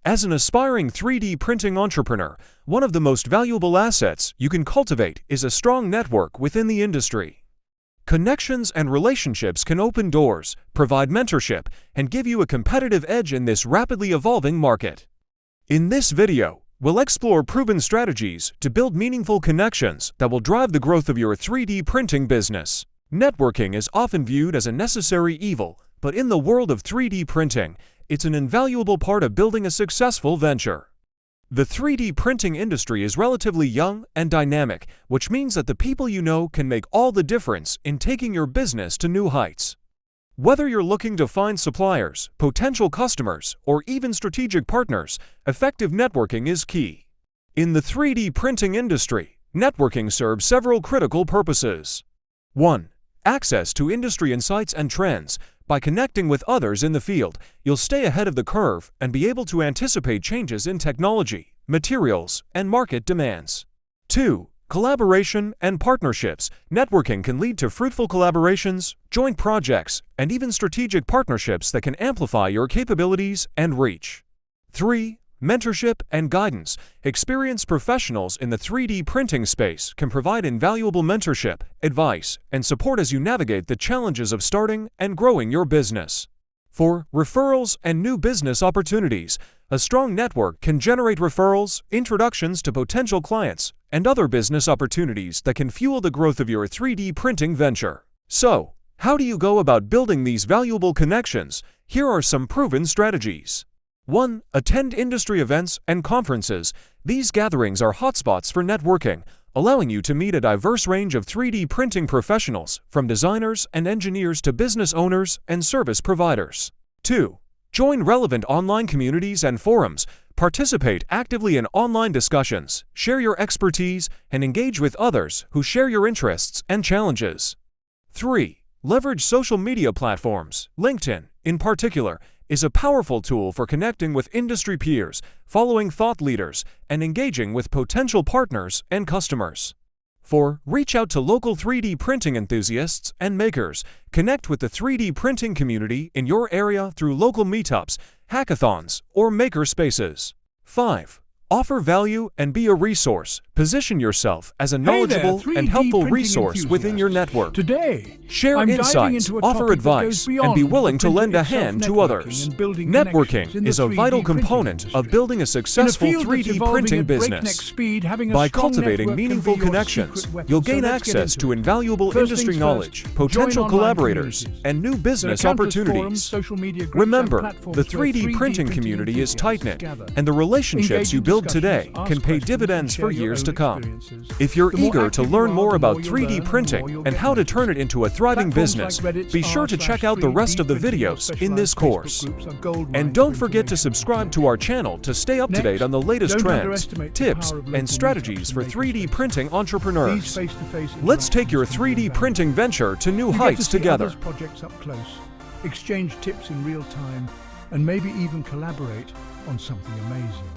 As an aspiring 3D printing entrepreneur, one of the most valuable assets you can cultivate is a strong network within the industry. Connections and relationships can open doors, provide mentorship, and give you a competitive edge in this rapidly evolving market. In this video, we'll explore proven strategies to build meaningful connections that will drive the growth of your 3D printing business. Networking is often viewed as a necessary evil, but in the world of 3D printing, it's an invaluable part of building a successful venture. The 3D printing industry is relatively young and dynamic, which means that the people you know can make all the difference in taking your business to new heights. Whether you're looking to find suppliers, potential customers, or even strategic partners, effective networking is key. In the 3D printing industry, networking serves several critical purposes. 1. Access to industry insights and trends. By connecting with others in the field, you'll stay ahead of the curve and be able to anticipate changes in technology, materials, and market demands. 2. Collaboration and partnerships. Networking can lead to fruitful collaborations, joint projects, and even strategic partnerships that can amplify your capabilities and reach. 3. Mentorship and guidance. Experienced professionals in the 3D printing space can provide invaluable mentorship, advice, and support as you navigate the challenges of starting and growing your business. 4. Referrals and new business opportunities. A strong network can generate referrals, introductions to potential clients, and other business opportunities that can fuel the growth of your 3D printing venture. So, how do you go about building these valuable connections? Here are some proven strategies. 1. Attend industry events and conferences. These gatherings are hotspots for networking, allowing you to meet a diverse range of 3D printing professionals, from designers and engineers to business owners and service providers. 2. Join relevant online communities and forums. Participate actively in online discussions, share your expertise, and engage with others who share your interests and challenges. 3. Leverage social media platforms. LinkedIn, in particular, is a powerful tool for connecting with industry peers, following thought leaders, and engaging with potential partners and customers. 4. Reach out to local 3D printing enthusiasts and makers. Connect with the 3D printing community in your area through local meetups, hackathons, or maker spaces. 5. Offer value and be a resource. Position yourself as a knowledgeable and helpful resource within your network. Today, share insights, offer advice, and be willing to lend a hand to others. Networking is a vital component of building a successful 3D printing business. By cultivating meaningful connections, you'll gain access to invaluable industry knowledge, potential collaborators, and new business opportunities. Remember, the 3D printing community is tight-knit, and the relationships you build today can pay dividends for years to come. If you're eager to learn more about 3D printing and how to turn it into a thriving business, be sure to check out the rest of the videos in this course. And don't forget to subscribe to our channel to stay up to date on the latest trends, tips, and strategies for 3D printing entrepreneurs. Let's take your 3D printing venture to new heights together. Projects up close, exchange tips in real time, and maybe even collaborate on something amazing.